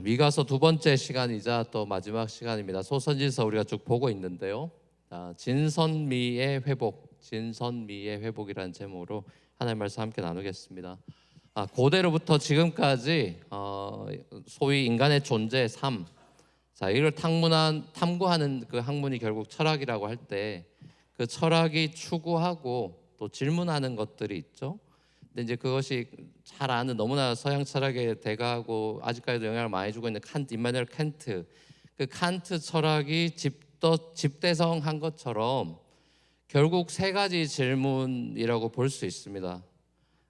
미가서 두 번째 시간이자 또 마지막 시간입니다. 소선지서 우리가 쭉 보고 있는데요. 진선미의 회복, 진선미의 회복이라는 제목으로 하나님의 말씀 함께 나누겠습니다. 고대로부터 지금까지 소위 인간의 존재 삶, 이걸 탐구하는 그 학문이 결국 철학이라고 할 때 그 철학이 추구하고 또 질문하는 것들이 있죠. 근데 이제 그것이 잘 아는 너무나 서양 철학의 대가고 아직까지도 영향을 많이 주고 있는 임마누엘 칸트, 그 칸트 철학이 집대성한 것처럼 결국 세 가지 질문이라고 볼 수 있습니다.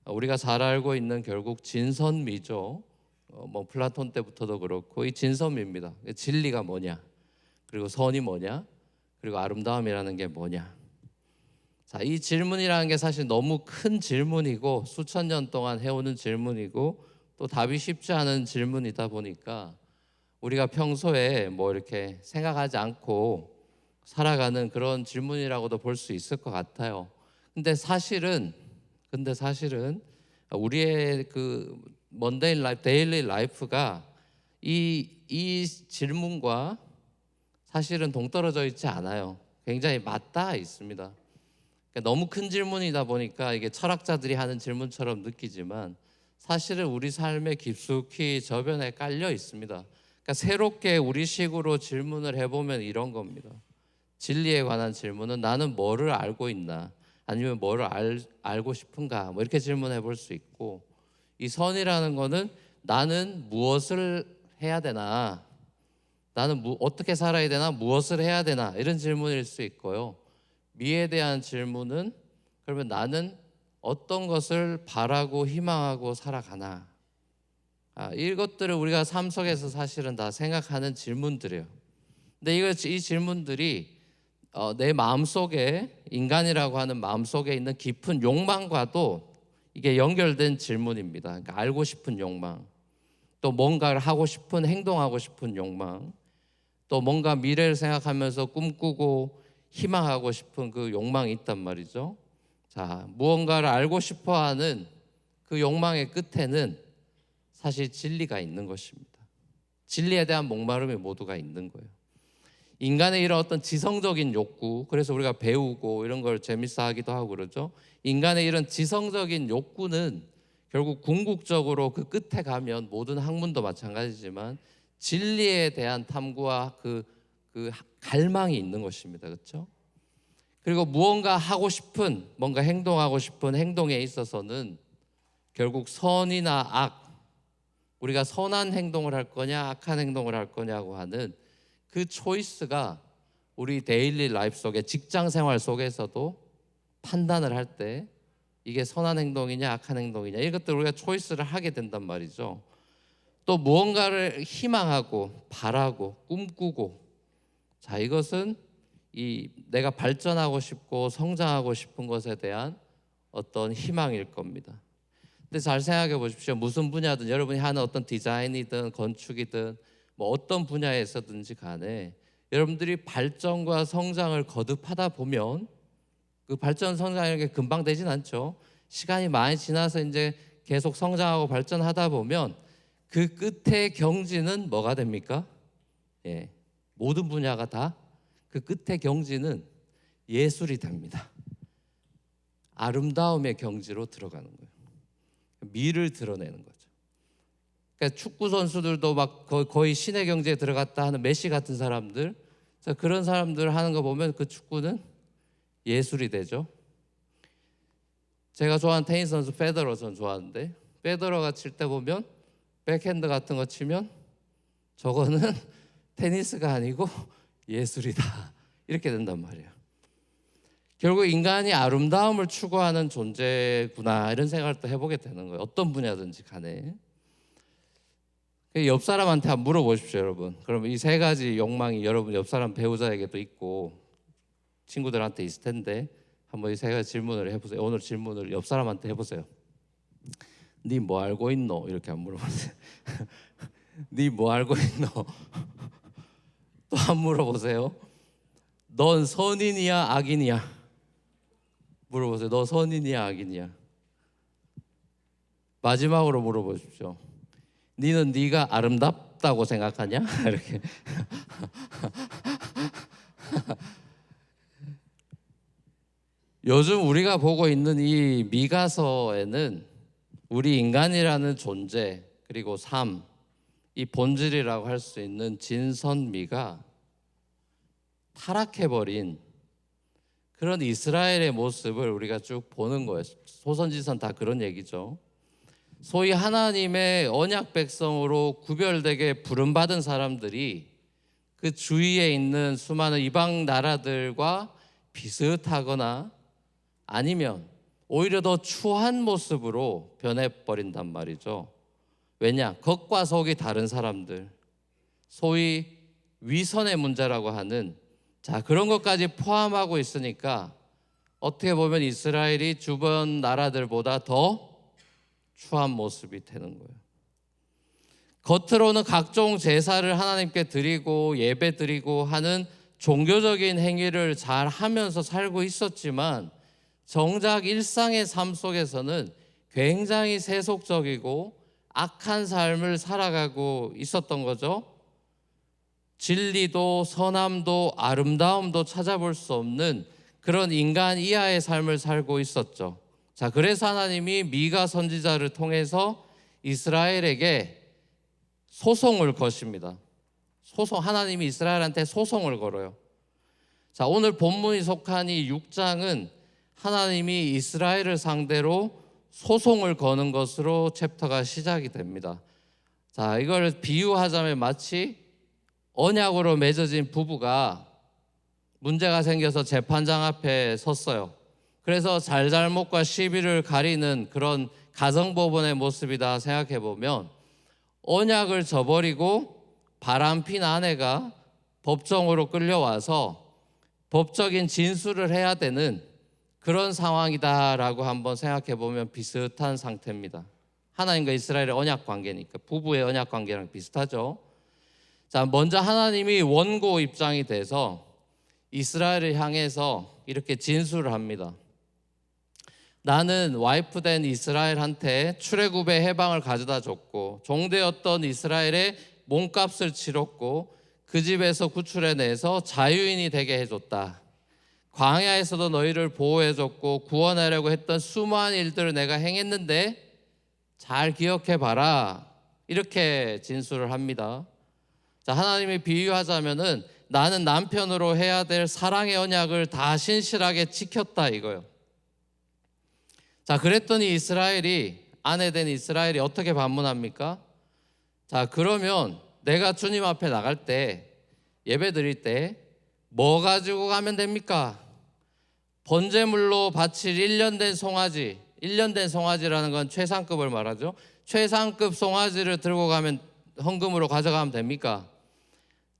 우리가 잘 알고 있는 결국 진선미죠. 플라톤 때부터도 그렇고 이 진선미입니다. 진리가 뭐냐, 그리고 선이 뭐냐, 그리고 아름다움이라는 게 뭐냐. 이 질문이라는 게 사실 너무 큰 질문이고 수천 년 동안 해오는 질문이고 또 답이 쉽지 않은 질문이다 보니까 우리가 평소에 이렇게 생각하지 않고 살아가는 그런 질문이라고도 볼 수 있을 것 같아요. 근데 사실은 우리의 그 먼데인 라이프, 데일리 라이프가 이 질문과 사실은 동떨어져 있지 않아요. 굉장히 맞닿아 있습니다. 너무 큰 질문이다 보니까 이게 철학자들이 하는 질문처럼 느끼지만 사실은 우리 삶에 깊숙이 저변에 깔려 있습니다. 그러니까 새롭게 우리식으로 질문을 해보면 이런 겁니다. 진리에 관한 질문은 나는 뭐를 알고 있나, 아니면 뭐를 알고 싶은가, 이렇게 질문해 볼 수 있고, 이 선이라는 거는 나는 무엇을 해야 되나, 나는 어떻게 살아야 되나, 무엇을 해야 되나, 이런 질문일 수 있고요. 미에 대한 질문은 그러면 나는 어떤 것을 바라고 희망하고 살아가나. 이것들을 우리가 삶 속에서 사실은 다 생각하는 질문들이에요. 근데 이 질문들이 내 마음속에, 인간이라고 하는 마음속에 있는 깊은 욕망과도 이게 연결된 질문입니다. 그러니까 알고 싶은 욕망, 또 뭔가를 하고 싶은, 행동하고 싶은 욕망, 또 뭔가 미래를 생각하면서 꿈꾸고 희망하고 싶은 그 욕망이 있단 말이죠. 무언가를 알고 싶어하는 그 욕망의 끝에는 사실 진리가 있는 것입니다. 진리에 대한 목마름이 모두가 있는 거예요. 인간의 이런 어떤 지성적인 욕구, 그래서 우리가 배우고 이런 걸 재밌어 하기도 하고 그러죠. 인간의 이런 지성적인 욕구는 결국 궁극적으로 그 끝에 가면 모든 학문도 마찬가지지만 진리에 대한 탐구와 그 갈망이 있는 것입니다. 그렇죠? 그리고 무언가 하고 싶은, 뭔가 행동하고 싶은 행동에 있어서는 결국 선이나 악, 우리가 선한 행동을 할 거냐 악한 행동을 할 거냐고 하는 그 초이스가 우리 데일리 라이프 속에, 직장 생활 속에서도 판단을 할 때 이게 선한 행동이냐 악한 행동이냐, 이것들 우리가 초이스를 하게 된단 말이죠. 또 무언가를 희망하고 바라고 꿈꾸고, 이것은 내가 발전하고 싶고 성장하고 싶은 것에 대한 어떤 희망일 겁니다. 근데 잘 생각해 보십시오. 무슨 분야든, 여러분이 하는 어떤 디자인이든 건축이든 어떤 분야에서든지 간에 여러분들이 발전과 성장을 거듭하다 보면 그 발전 성장이라는 게 금방 되진 않죠. 시간이 많이 지나서 이제 계속 성장하고 발전하다 보면 그 끝의 경지는 뭐가 됩니까? 모든 분야가 다 그 끝의 경지는 예술이 됩니다. 아름다움의 경지로 들어가는 거예요. 미를 드러내는 거죠. 그러니까 축구 선수들도 거의 신의 경지에 들어갔다 하는 메시 같은 사람들, 그런 사람들 하는 거 보면 그 축구는 예술이 되죠. 제가 좋아하는 테니스 선수 페더러 전 좋아하는데, 페더러가 칠 때 보면 백핸드 같은 거 치면 저거는 테니스가 아니고 예술이다, 이렇게 된단 말이에요. 결국 인간이 아름다움을 추구하는 존재구나, 이런 생각을 또 해보게 되는 거예요. 어떤 분야든지 간에. 옆 사람한테 한번 물어보십시오, 여러분. 그러면 이 세 가지 욕망이 여러분 옆 사람 배우자에게도 있고 친구들한테 있을 텐데, 한번 이 세 가지 질문을 해보세요. 오늘 질문을 옆 사람한테 해보세요. 니 뭐 알고 있노? 이렇게 한번 물어보세요. 니 뭐 알고 있노? 또 한 번 물어보세요. 넌 선인이야 악인이야? 물어보세요. 너 선인이야 악인이야? 마지막으로 물어보십시오. 니는 네가 아름답? 맞다고 생각하냐? 이렇게. 요즘 우리가 보고 있는 이 미가서에는 우리 인간이라는 존재 그리고 삶, 이 본질이라고 할 수 있는 진선미가 타락해버린 그런 이스라엘의 모습을 우리가 쭉 보는 거예요. 소선지선 다 그런 얘기죠. 소위 하나님의 언약 백성으로 구별되게 부름받은 사람들이 그 주위에 있는 수많은 이방 나라들과 비슷하거나 아니면 오히려 더 추한 모습으로 변해버린단 말이죠. 왜냐? 겉과 속이 다른 사람들, 소위 위선의 문제라고 하는 그런 것까지 포함하고 있으니까 어떻게 보면 이스라엘이 주변 나라들보다 더 추한 모습이 되는 거예요. 겉으로는 각종 제사를 하나님께 드리고 예배 드리고 하는 종교적인 행위를 잘 하면서 살고 있었지만 정작 일상의 삶 속에서는 굉장히 세속적이고 악한 삶을 살아가고 있었던 거죠. 진리도 선함도 아름다움도 찾아볼 수 없는 그런 인간 이하의 삶을 살고 있었죠. 그래서 하나님이 미가 선지자를 통해서 이스라엘에게 소송을 거십니다. 하나님이 이스라엘한테 소송을 걸어요. 오늘 본문이 속한 이 6장은 하나님이 이스라엘을 상대로 소송을 거는 것으로 챕터가 시작이 됩니다. 이걸 비유하자면 마치 언약으로 맺어진 부부가 문제가 생겨서 재판장 앞에 섰어요. 그래서 잘잘못과 시비를 가리는 그런 가정법원의 모습이다 생각해 보면 언약을 저버리고 바람핀 아내가 법정으로 끌려와서 법적인 진술을 해야 되는 그런 상황이다라고 한번 생각해 보면 비슷한 상태입니다. 하나님과 이스라엘의 언약 관계니까 부부의 언약 관계랑 비슷하죠. 먼저 하나님이 원고 입장이 돼서 이스라엘을 향해서 이렇게 진술을 합니다. 나는 와이프 된 이스라엘한테 출애굽의 해방을 가져다 줬고 종되었던 이스라엘의 몸값을 치렀고 그 집에서 구출해내서 자유인이 되게 해줬다. 광야에서도 너희를 보호해줬고 구원하려고 했던 수많은 일들을 내가 행했는데 잘 기억해봐라. 이렇게 진술을 합니다. 하나님이 비유하자면은 나는 남편으로 해야 될 사랑의 언약을 다 신실하게 지켰다 이거예요. 그랬더니 아내 된 이스라엘이 어떻게 반문합니까? 그러면 내가 주님 앞에 나갈 때 예배 드릴 때 뭐 가지고 가면 됩니까? 번제물로 바칠 1년 된 송아지, 1년 된 송아지라는 건 최상급을 말하죠. 최상급 송아지를 들고 가면 헌금으로 가져가면 됩니까?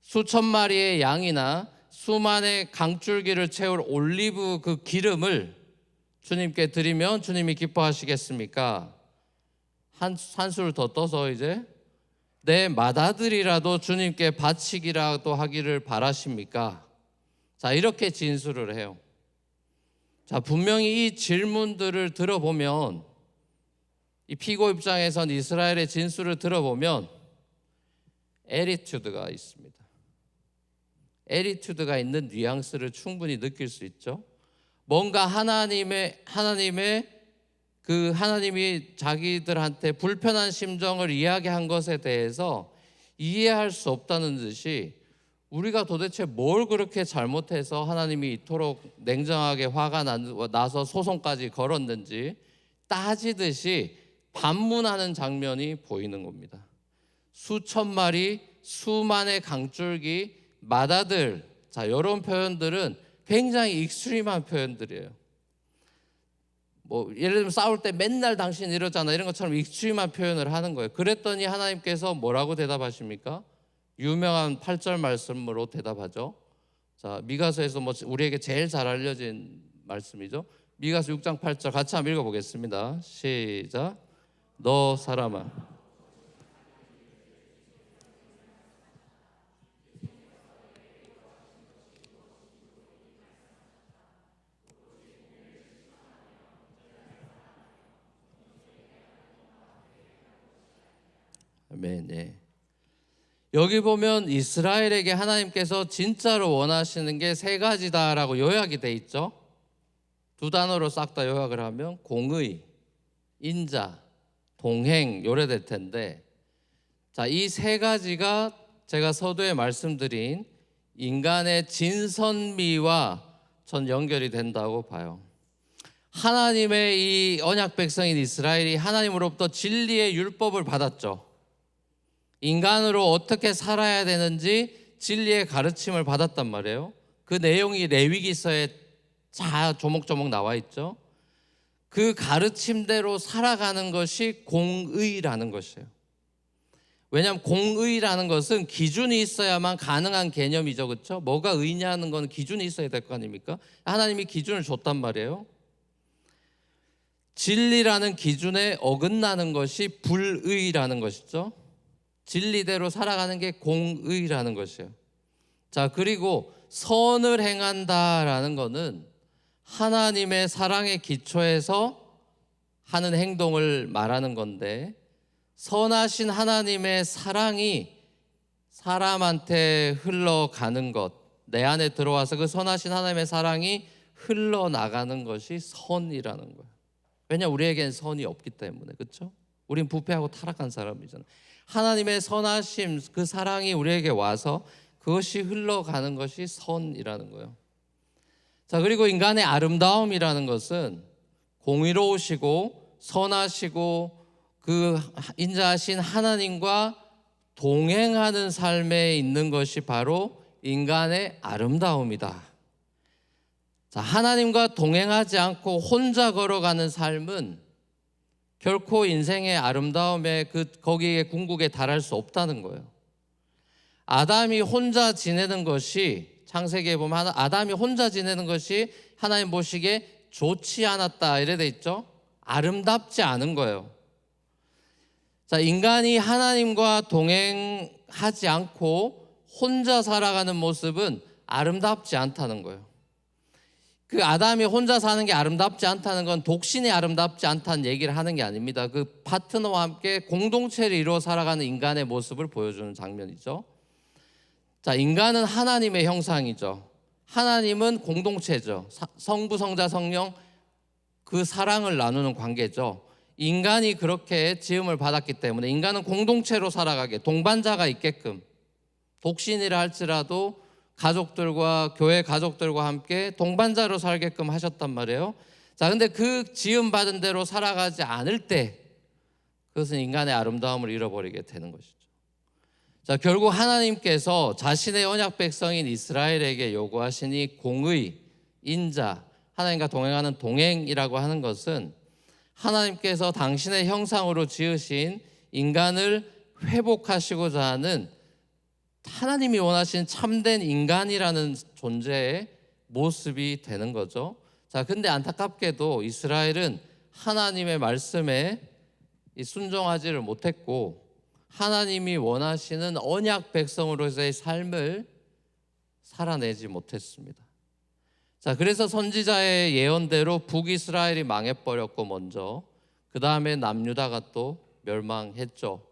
수천 마리의 양이나 수만의 강줄기를 채울 올리브 그 기름을 주님께 드리면 주님이 기뻐하시겠습니까? 한 수를 더 떠서 이제 내 맏아들이라도 주님께 바치기라도 하기를 바라십니까? 이렇게 진술을 해요. 분명히 이 질문들을 들어보면 이 피고 입장에선 이스라엘의 진술을 들어보면 애리튜드가 있습니다. 애리튜드가 있는 뉘앙스를 충분히 느낄 수 있죠. 뭔가 하나님이 자기들한테 불편한 심정을 이야기한 것에 대해서 이해할 수 없다는 듯이 우리가 도대체 뭘 그렇게 잘못해서 하나님이 이토록 냉정하게 화가 나서 소송까지 걸었는지 따지듯이 반문하는 장면이 보이는 겁니다. 수천 마리, 수만의 강줄기, 맏아들, 이런 표현들은 굉장히 익스트림한 표현들이에요. 예를 들면 싸울 때 맨날 당신 이러잖아 이런 것처럼 익스트림한 표현을 하는 거예요. 그랬더니 하나님께서 뭐라고 대답하십니까? 유명한 8절 말씀으로 대답하죠. 미가서에서 우리에게 제일 잘 알려진 말씀이죠. 미가서 6장 8절 같이 한번 읽어보겠습니다. 시작. 너 사람아 아멘. 네. 여기 보면 이스라엘에게 하나님께서 진짜로 원하시는 게 세 가지다라고 요약이 돼 있죠. 두 단어로 싹 다 요약을 하면 공의, 인자, 동행 요래될 텐데, 자, 이 세 가지가 제가 서두에 말씀드린 인간의 진선미와 전 연결이 된다고 봐요. 하나님의 이 언약 백성인 이스라엘이 하나님으로부터 진리의 율법을 받았죠. 인간으로 어떻게 살아야 되는지 진리의 가르침을 받았단 말이에요. 그 내용이 레위기서에 조목조목 나와 있죠. 그 가르침대로 살아가는 것이 공의라는 것이에요. 왜냐하면 공의라는 것은 기준이 있어야만 가능한 개념이죠. 그렇죠? 뭐가 의냐는 건 기준이 있어야 될 거 아닙니까? 하나님이 기준을 줬단 말이에요. 진리라는 기준에 어긋나는 것이 불의라는 것이죠. 진리대로 살아가는 게 공의라는 것이에요. 자, 그리고 선을 행한다라는 것은 하나님의 사랑의 기초에서 하는 행동을 말하는 건데, 선하신 하나님의 사랑이 사람한테 흘러가는 것, 내 안에 들어와서 그 선하신 하나님의 사랑이 흘러나가는 것이 선이라는 거예요. 왜냐, 우리에겐 선이 없기 때문에. 그렇죠? 우린 부패하고 타락한 사람이잖아요. 하나님의 선하심, 그 사랑이 우리에게 와서 그것이 흘러가는 것이 선이라는 거예요. 자, 그리고 인간의 아름다움이라는 것은 공의로우시고 선하시고 그 인자하신 하나님과 동행하는 삶에 있는 것이 바로 인간의 아름다움이다. 자, 하나님과 동행하지 않고 혼자 걸어가는 삶은 결코 인생의 아름다움에 거기에 궁극에 달할 수 없다는 거예요. 아담이 혼자 지내는 것이, 창세기에 보면 아담이 혼자 지내는 것이 하나님 보시기에 좋지 않았다 이래 돼 있죠. 아름답지 않은 거예요. 자, 인간이 하나님과 동행하지 않고 혼자 살아가는 모습은 아름답지 않다는 거예요. 그 아담이 혼자 사는 게 아름답지 않다는 건 독신이 아름답지 않다는 얘기를 하는 게 아닙니다. 그 파트너와 함께 공동체를 이루어 살아가는 인간의 모습을 보여주는 장면이죠. 자, 인간은 하나님의 형상이죠. 하나님은 공동체죠. 성부, 성자, 성령, 그 사랑을 나누는 관계죠. 인간이 그렇게 지음을 받았기 때문에 인간은 공동체로 살아가게, 동반자가 있게끔, 독신이라 할지라도 가족들과 교회 가족들과 함께 동반자로 살게끔 하셨단 말이에요. 자, 근데 그 지음 받은 대로 살아가지 않을 때 그것은 인간의 아름다움을 잃어버리게 되는 것이죠. 자, 결국 하나님께서 자신의 언약 백성인 이스라엘에게 요구하시니 공의, 인자, 하나님과 동행하는 동행이라고 하는 것은 하나님께서 당신의 형상으로 지으신 인간을 회복하시고자 하는 하나님이 원하신 참된 인간이라는 존재의 모습이 되는 거죠. 자, 근데 안타깝게도 이스라엘은 하나님의 말씀에 순종하지를 못했고 하나님이 원하시는 언약 백성으로서의 삶을 살아내지 못했습니다. 자, 그래서 선지자의 예언대로 북이스라엘이 망해버렸고 먼저, 그 다음에 남유다가 또 멸망했죠.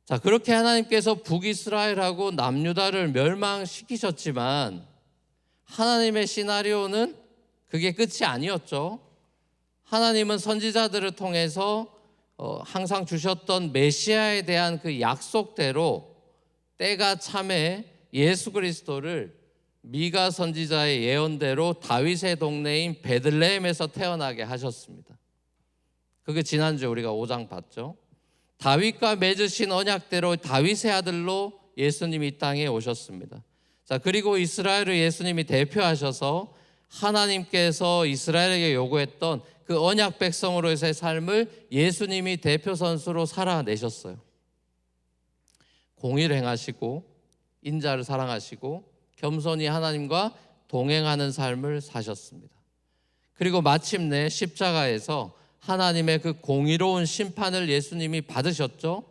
자, 그렇게 하나님께서 북이스라엘하고 남유다를 멸망시키셨지만 하나님의 시나리오는 그게 끝이 아니었죠. 하나님은 선지자들을 통해서 항상 주셨던 메시아에 대한 그 약속대로 때가 참에 예수 그리스도를 미가 선지자의 예언대로 다윗의 동네인 베들레헴에서 태어나게 하셨습니다. 그게 지난주에 우리가 5장 봤죠. 다윗과 맺으신 언약대로 다윗의 아들로 예수님이 이 땅에 오셨습니다. 자, 그리고 이스라엘을 예수님이 대표하셔서 하나님께서 이스라엘에게 요구했던 그 언약 백성으로서의 삶을 예수님이 대표 선수로 살아내셨어요. 공의를 행하시고 인자를 사랑하시고 겸손히 하나님과 동행하는 삶을 사셨습니다. 그리고 마침내 십자가에서 하나님의 그 공의로운 심판을 예수님이 받으셨죠.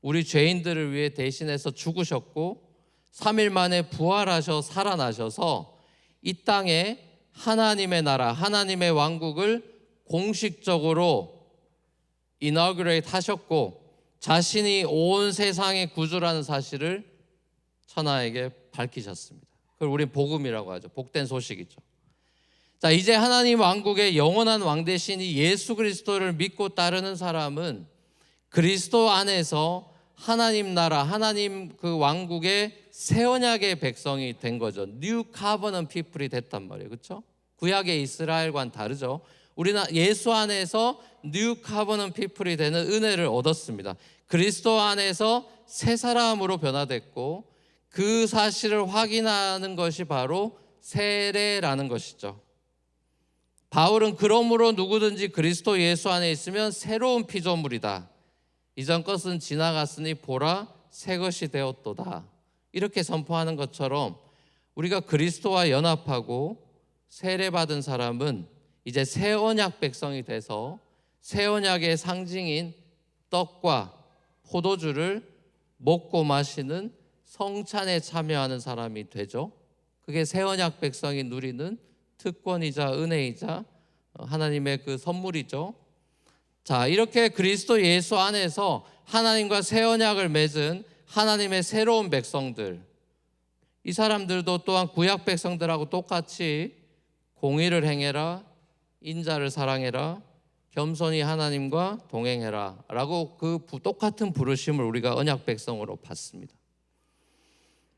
우리 죄인들을 위해 대신해서 죽으셨고 3일 만에 부활하셔 살아나셔서 이 땅에 하나님의 나라, 하나님의 왕국을 공식적으로 inaugurate 하셨고, 자신이 온 세상의 구주라는 사실을 천하에게 밝히셨습니다. 그걸 우리는 복음이라고 하죠. 복된 소식이죠. 자, 이제 하나님 왕국의 영원한 왕 되신 예수 그리스도를 믿고 따르는 사람은 그리스도 안에서 하나님 나라, 하나님 그 왕국의 새 언약의 백성이 된 거죠. 뉴 카버넌 피플이 됐단 말이에요. 그렇죠? 구약의 이스라엘과는 다르죠. 우리는 예수 안에서 뉴 카버넌 피플이 되는 은혜를 얻었습니다. 그리스도 안에서 새 사람으로 변화됐고 그 사실을 확인하는 것이 바로 세례라는 것이죠. 바울은 그러므로 누구든지 그리스도 예수 안에 있으면 새로운 피조물이다. 이전 것은 지나갔으니 보라 새 것이 되었도다. 이렇게 선포하는 것처럼 우리가 그리스도와 연합하고 세례받은 사람은 이제 새 언약 백성이 돼서 새 언약의 상징인 떡과 포도주를 먹고 마시는 성찬에 참여하는 사람이 되죠. 그게 새 언약 백성이 누리는 특권이자 은혜이자 하나님의 그 선물이죠. 자, 이렇게 그리스도 예수 안에서 하나님과 새 언약을 맺은 하나님의 새로운 백성들, 이 사람들도 또한 구약 백성들하고 똑같이 공의를 행해라, 인자를 사랑해라, 겸손히 하나님과 동행해라 라고 그 똑같은 부르심을 우리가 언약 백성으로 받습니다.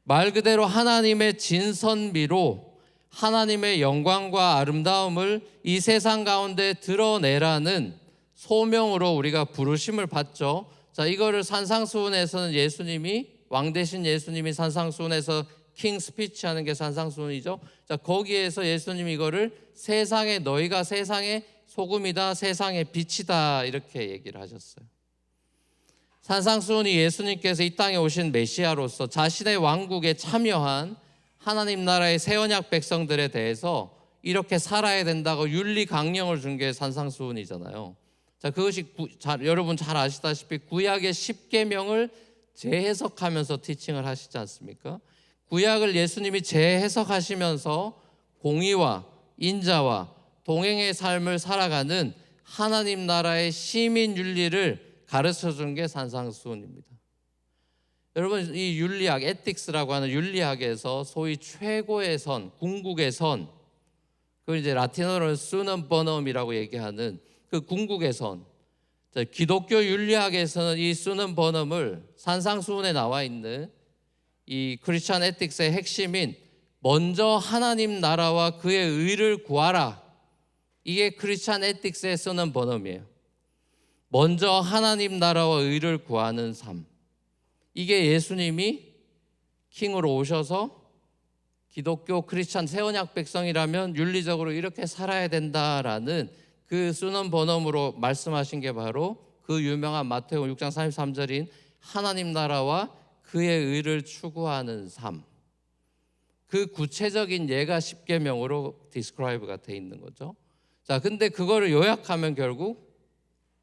말 그대로 하나님의 진선미로 하나님의 영광과 아름다움을 이 세상 가운데 드러내라는 소명으로 우리가 부르심을 받죠. 자, 이거를 산상수훈에서는 예수님이 왕 대신 예수님이 산상수훈에서 킹 스피치 하는 게 산상수훈이죠. 자, 거기에서 예수님이 이거를 세상에 너희가 세상의 소금이다, 세상의 빛이다 이렇게 얘기를 하셨어요. 산상수훈이 예수님께서 이 땅에 오신 메시아로서 자신의 왕국에 참여한 하나님 나라의 새 언약 백성들에 대해서 이렇게 살아야 된다고 윤리 강령을 준 게 산상수훈이잖아요. 자, 그것이 여러분 잘 아시다시피 구약의 10계명을 재해석하면서 티칭을 하시지 않습니까? 구약을 예수님이 재해석하시면서 공의와 인자와 동행의 삶을 살아가는 하나님 나라의 시민 윤리를 가르쳐 준 게 산상수훈입니다. 여러분, 이 윤리학, 에틱스라고 하는 윤리학에서 소위 최고의 선, 궁극의 선, 그걸 이제 라틴어로는 수넘 버넘이라고 얘기하는 그 궁극의 선. 기독교 윤리학에서는 이 수넘 버넘을 산상수훈에 나와 있는 이 크리스천 에틱스의 핵심인 먼저 하나님 나라와 그의 의를 구하라. 이게 크리스천 에틱스의 수넘 버넘이에요. 먼저 하나님 나라와 의를 구하는 삶. 이게 예수님이 킹으로 오셔서 기독교 크리스찬 새 언약 백성이라면 윤리적으로 이렇게 살아야 된다라는 그 수넘 버넘으로 말씀하신 게 바로 그 유명한 마태복음 6장 33절인 하나님 나라와 그의 의를 추구하는 삶. 그 구체적인 예가 10계명으로 디스크라이브가 돼 있는 거죠. 자, 근데 그거를 요약하면 결국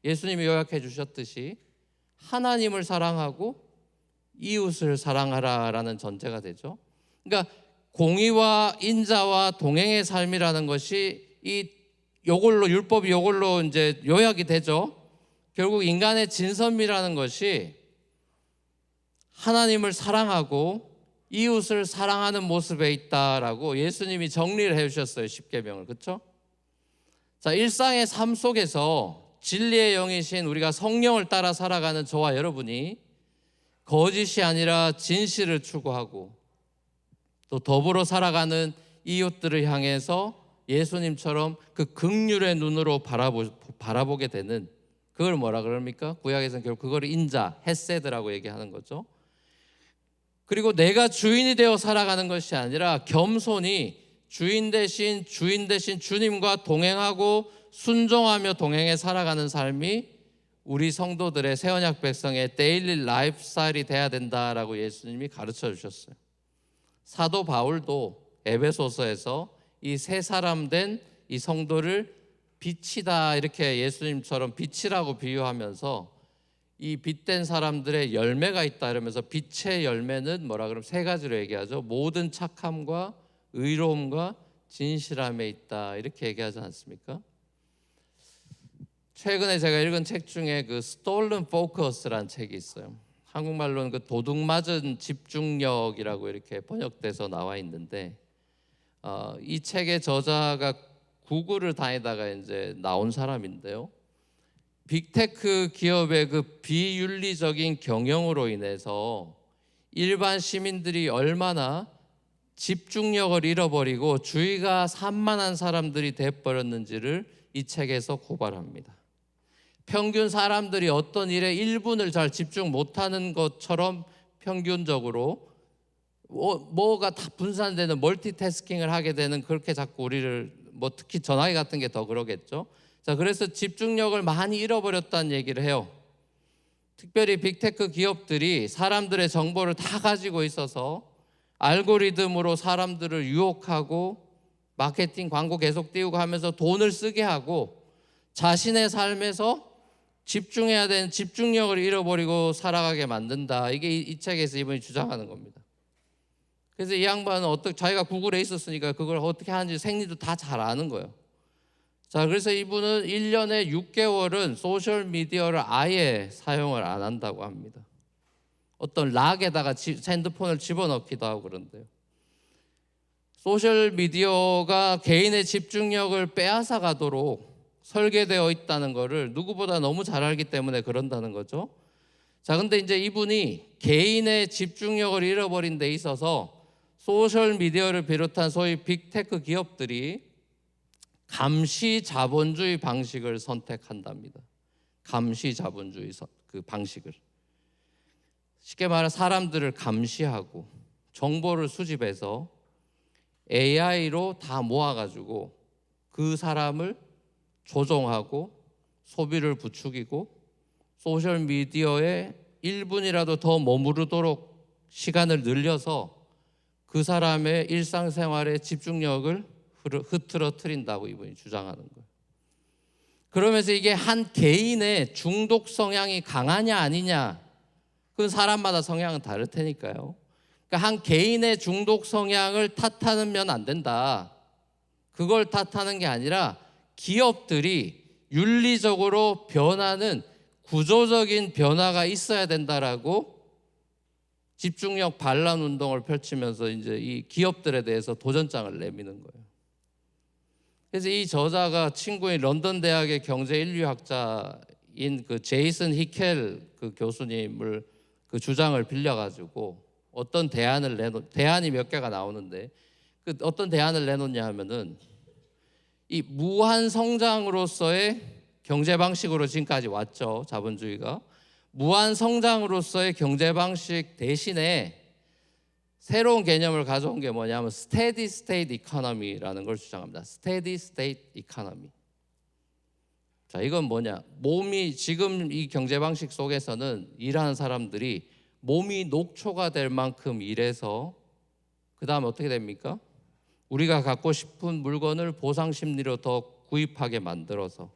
예수님이 요약해 주셨듯이 하나님을 사랑하고 이웃을 사랑하라라는 전제가 되죠. 그러니까 공의와 인자와 동행의 삶이라는 것이 요걸로 율법이 요걸로 이제 요약이 되죠. 결국 인간의 진선미라는 것이 하나님을 사랑하고 이웃을 사랑하는 모습에 있다라고 예수님이 정리를 해 주셨어요. 10계명을. 그렇죠? 자, 일상의 삶 속에서 진리의 영이신 우리가 성령을 따라 살아가는 저와 여러분이 거짓이 아니라 진실을 추구하고 또 더불어 살아가는 이웃들을 향해서 예수님처럼 그 긍휼의 눈으로 바라보게 되는, 그걸 뭐라 그럽니까? 구약에서는 결국 그걸 인자, 헤세드라고 얘기하는 거죠. 그리고 내가 주인이 되어 살아가는 것이 아니라 겸손히 주인 대신 주님과 동행하고 순종하며 동행해 살아가는 삶이 우리 성도들의 새 언약 백성의 데일리 라이프 스타일이 돼야 된다라고 예수님이 가르쳐 주셨어요. 사도 바울도 에베소서에서 이 새 사람 된 이 성도를 빛이다 이렇게 예수님처럼 빛이라고 비유하면서 이 빛된 사람들의 열매가 있다 이러면서 빛의 열매는 뭐라 그러면 세 가지로 얘기하죠. 모든 착함과 의로움과 진실함에 있다 이렇게 얘기하지 않습니까? 최근에 제가 읽은 책 중에 그 Stolen Focus라는 책이 있어요. 한국말로는 그 도둑맞은 집중력이라고 이렇게 번역돼서 나와 있는데, 이 책의 저자가 구글을 다니다가 이제 나온 사람인데요. 빅테크 기업의 그 비윤리적인 경영으로 인해서 일반 시민들이 얼마나 집중력을 잃어버리고 주의가 산만한 사람들이 돼버렸는지를 이 책에서 고발합니다. 평균 사람들이 어떤 일에 1분을 잘 집중 못하는 것처럼 평균적으로 뭐가 다 분산되는 멀티태스킹을 하게 되는, 그렇게 자꾸 우리를 특히 전화기 같은 게 더 그러겠죠. 자, 그래서 집중력을 많이 잃어버렸다는 얘기를 해요. 특별히 빅테크 기업들이 사람들의 정보를 다 가지고 있어서 알고리즘으로 사람들을 유혹하고 마케팅 광고 계속 띄우고 하면서 돈을 쓰게 하고 자신의 삶에서 집중해야 되는 집중력을 잃어버리고 살아가게 만든다. 이게 이 책에서 이분이 주장하는 겁니다. 그래서 이 양반은 자기가 구글에 있었으니까 그걸 어떻게 하는지 생리도 다 잘 아는 거예요. 자, 그래서 이분은 1년에 6개월은 소셜미디어를 아예 사용을 안 한다고 합니다. 어떤 락에다가 핸드폰을 집어넣기도 하고 그런데요. 소셜미디어가 개인의 집중력을 빼앗아 가도록 설계되어 있다는 것을 누구보다 너무 잘 알기 때문에 그런다는 거죠. 자, 근데 이제 이분이 개인의 집중력을 잃어버린 데 있어서 소셜미디어를 비롯한 소위 빅테크 기업들이 감시 자본주의 방식을 선택한답니다. 감시 자본주의 그 방식을. 쉽게 말해 사람들을 감시하고 정보를 수집해서 AI로 다 모아가지고 그 사람을 조종하고 소비를 부추기고 소셜미디어에 1분이라도 더 머무르도록 시간을 늘려서 그 사람의 일상생활의 집중력을 흐트러뜨린다고 이분이 주장하는 거예요. 그러면서 이게 한 개인의 중독 성향이 강하냐 아니냐, 그건 사람마다 성향은 다를 테니까요. 그러니까 한 개인의 중독 성향을 탓하면 안 된다. 그걸 탓하는 게 아니라 기업들이 윤리적으로 변하는 구조적인 변화가 있어야 된다라고 집중력 반란 운동을 펼치면서 이제 이 기업들에 대해서 도전장을 내미는 거예요. 그래서 이 저자가 친구인 런던 대학의 경제 인류학자인 그 제이슨 히켈 그 교수님을 그 주장을 빌려가지고 어떤 대안이 몇 개가 나오는데, 그 어떤 대안을 내놓냐 하면은 이 무한 성장으로서의 경제 방식으로 지금까지 왔죠. 자본주의가 무한 성장으로서의 경제 방식 대신에 새로운 개념을 가져온 게 뭐냐면 스테디 스테이트 이코노미라는 걸 주장합니다. 스테디 스테이트 이코노미. 자, 이건 뭐냐? 몸이 지금 이 경제 방식 속에서는 일하는 사람들이 몸이 녹초가 될 만큼 일해서 그 다음에 어떻게 됩니까? 우리가 갖고 싶은 물건을 보상 심리로 더 구입하게 만들어서,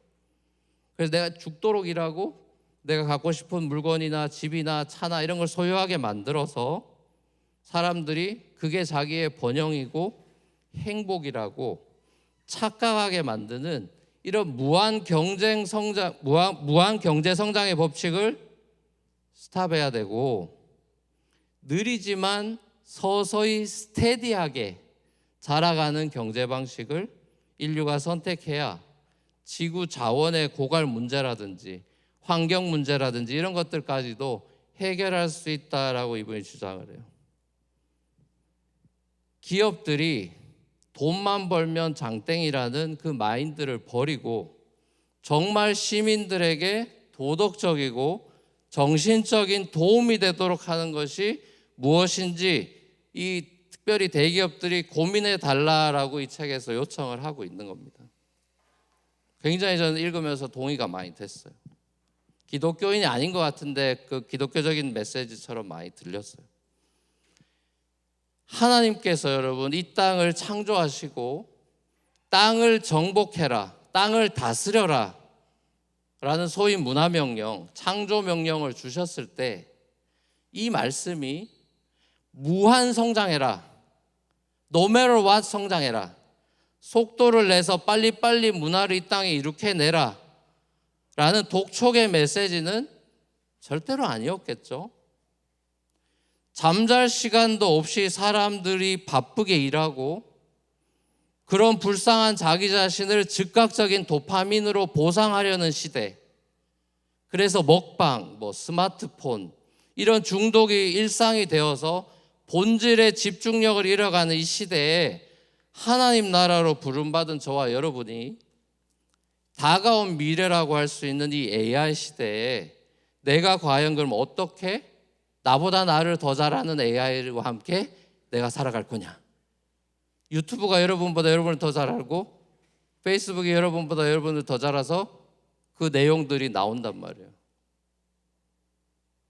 그래서 내가 죽도록 일하고 내가 갖고 싶은 물건이나 집이나 차나 이런 걸 소유하게 만들어서 사람들이 그게 자기의 번영이고 행복이라고 착각하게 만드는 이런 무한 경제 성장의 법칙을 스탑해야 되고, 느리지만 서서히 스테디하게 자라가는 경제 방식을 인류가 선택해야 지구 자원의 고갈 문제라든지 환경 문제라든지 이런 것들까지도 해결할 수 있다라고 이분이 주장을 해요. 기업들이 돈만 벌면 장땡이라는 그 마인드를 버리고 정말 시민들에게 도덕적이고 정신적인 도움이 되도록 하는 것이 무엇인지 이 특별히 대기업들이 고민해 달라라고 이 책에서 요청을 하고 있는 겁니다. 굉장히 저는 읽으면서 동의가 많이 됐어요. 기독교인이 아닌 것 같은데 그 기독교적인 메시지처럼 많이 들렸어요. 하나님께서 여러분 이 땅을 창조하시고 땅을 정복해라, 땅을 다스려라 라는 소위 문화명령, 창조명령을 주셨을 때 이 말씀이 무한 성장해라, no matter what 성장해라, 속도를 내서 빨리빨리 문화를 이 땅에 이룩해내라 라는 독촉의 메시지는 절대로 아니었겠죠. 잠잘 시간도 없이 사람들이 바쁘게 일하고 그런 불쌍한 자기 자신을 즉각적인 도파민으로 보상하려는 시대. 그래서 먹방, 스마트폰 이런 중독이 일상이 되어서 본질의 집중력을 잃어가는 이 시대에 하나님 나라로 부름받은 저와 여러분이 다가온 미래라고 할 수 있는 이 AI 시대에 내가 과연 그럼 어떻게 나보다 나를 더 잘하는 AI와 함께 내가 살아갈 거냐. 유튜브가 여러분보다 여러분을 더 잘 알고 페이스북이 여러분보다 여러분을 더 잘 알아서 그 내용들이 나온단 말이에요.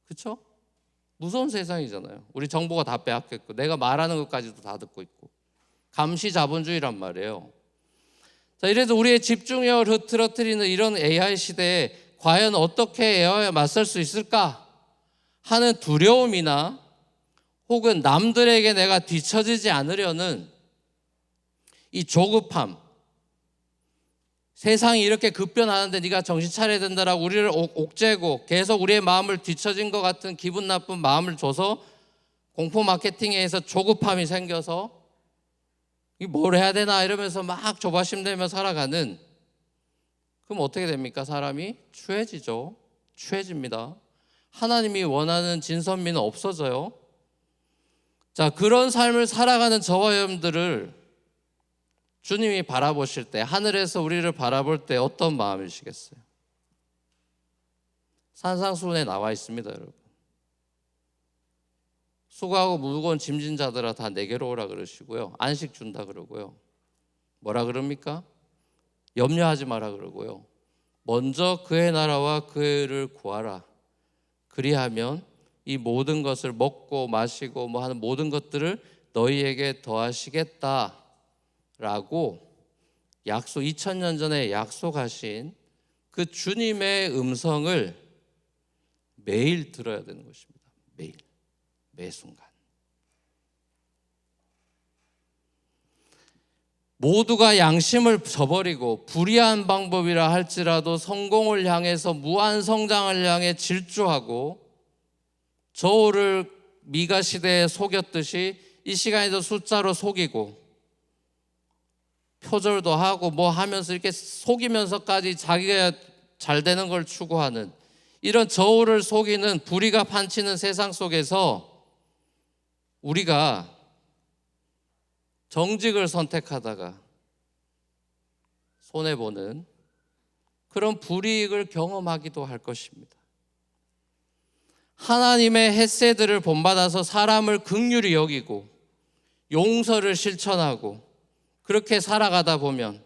그렇죠? 무서운 세상이잖아요. 우리 정보가 다 빼앗겼고 내가 말하는 것까지도 다 듣고 있고 감시 자본주의란 말이에요. 자, 이래서 우리의 집중력을 흐트러뜨리는 이런 AI 시대에 과연 어떻게 AI에 맞설 수 있을까 하는 두려움이나 혹은 남들에게 내가 뒤처지지 않으려는 이 조급함, 세상이 이렇게 급변하는데 네가 정신 차려야 된다라고 우리를 옥죄고 계속 우리의 마음을 뒤처진 것 같은 기분 나쁜 마음을 줘서 공포 마케팅에 의해서 조급함이 생겨서 뭘 해야 되나 이러면서 막 조바심내며 살아가는, 그럼 어떻게 됩니까? 사람이 추해지죠. 추해집니다. 하나님이 원하는 진선미는 없어져요. 자, 그런 삶을 살아가는 저와 여러분들을 주님이 바라보실 때, 하늘에서 우리를 바라볼 때 어떤 마음이시겠어요? 산상수훈에 나와 있습니다, 여러분. 수고하고 무거운 짐진 자들아 다 내게로 오라 그러시고요. 안식 준다 그러고요. 뭐라 그럽니까? 염려하지 마라 그러고요. 먼저 그의 나라와 그를 구하라. 그리하면 이 모든 것을 먹고 마시고 하는 모든 것들을 너희에게 더하시겠다 라고 2000년 전에 약속하신 그 주님의 음성을 매일 들어야 되는 것입니다. 매일, 매 순간. 모두가 양심을 저버리고 불의한 방법이라 할지라도 성공을 향해서 무한 성장을 향해 질주하고 저울을 미가 시대에 속였듯이 이 시간에도 숫자로 속이고 표절도 하고 하면서 이렇게 속이면서까지 자기가 잘 되는 걸 추구하는 이런 저울을 속이는 불의가 판치는 세상 속에서 우리가 정직을 선택하다가 손해보는 그런 불이익을 경험하기도 할 것입니다. 하나님의 헤세드를 본받아서 사람을 긍휼히 여기고 용서를 실천하고 그렇게 살아가다 보면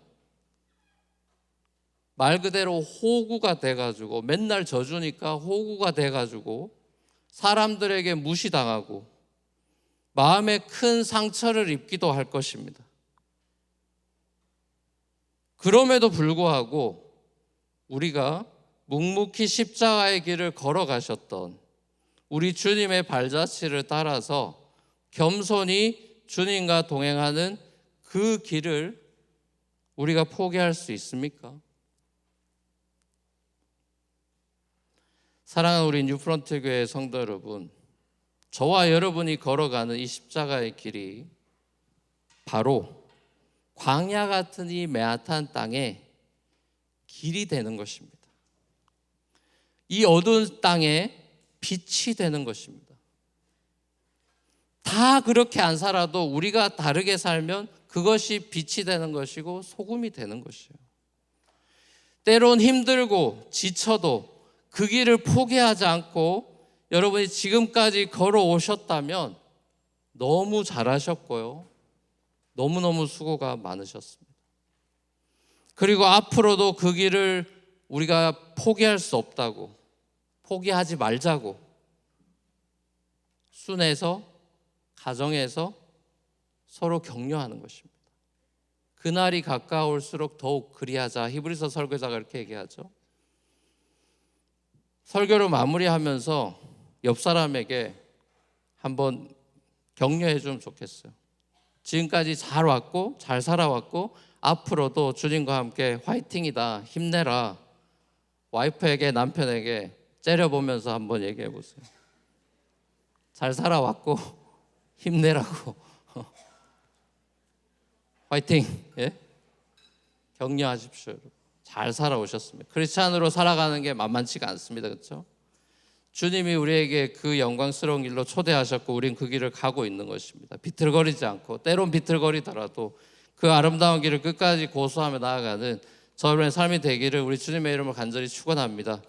말 그대로 호구가 돼가지고 맨날 져주니까 호구가 돼가지고 사람들에게 무시당하고 마음에 큰 상처를 입기도 할 것입니다. 그럼에도 불구하고 우리가 묵묵히 십자가의 길을 걸어가셨던 우리 주님의 발자취를 따라서 겸손히 주님과 동행하는 그 길을 우리가 포기할 수 있습니까? 사랑하는 우리 뉴프런트 교회 성도 여러분, 저와 여러분이 걸어가는 이 십자가의 길이 바로 광야 같은 이 메아탄 땅의 길이 되는 것입니다. 이 어두운 땅에 빛이 되는 것입니다. 다 그렇게 안 살아도 우리가 다르게 살면 그것이 빛이 되는 것이고 소금이 되는 것이에요. 때론 힘들고 지쳐도 그 길을 포기하지 않고 여러분이 지금까지 걸어오셨다면 너무 잘하셨고요. 너무너무 수고가 많으셨습니다. 그리고 앞으로도 그 길을 우리가 포기할 수 없다고, 포기하지 말자고 순에서 가정에서 서로 격려하는 것입니다. 그날이 가까울수록 더욱 그리하자. 히브리서 설교자가 이렇게 얘기하죠. 설교를 마무리하면서 옆 사람에게 한번 격려해 주면 좋겠어요. 지금까지 잘 왔고 잘 살아왔고 앞으로도 주님과 함께 화이팅이다, 힘내라, 와이프에게 남편에게 째려보면서 한번 얘기해 보세요. 잘 살아왔고 힘내라고. 화이팅. 예? 격려하십시오. 잘 살아오셨습니다. 크리스찬으로 살아가는 게 만만치가 않습니다. 그렇죠? 주님이 우리에게 그 영광스러운 길로 초대하셨고 우린 그 길을 가고 있는 것입니다. 비틀거리지 않고 때론 비틀거리더라도 그 아름다운 길을 끝까지 고수하며 나아가는 저의 삶이 되기를 우리 주님의 이름으로 간절히 축원합니다.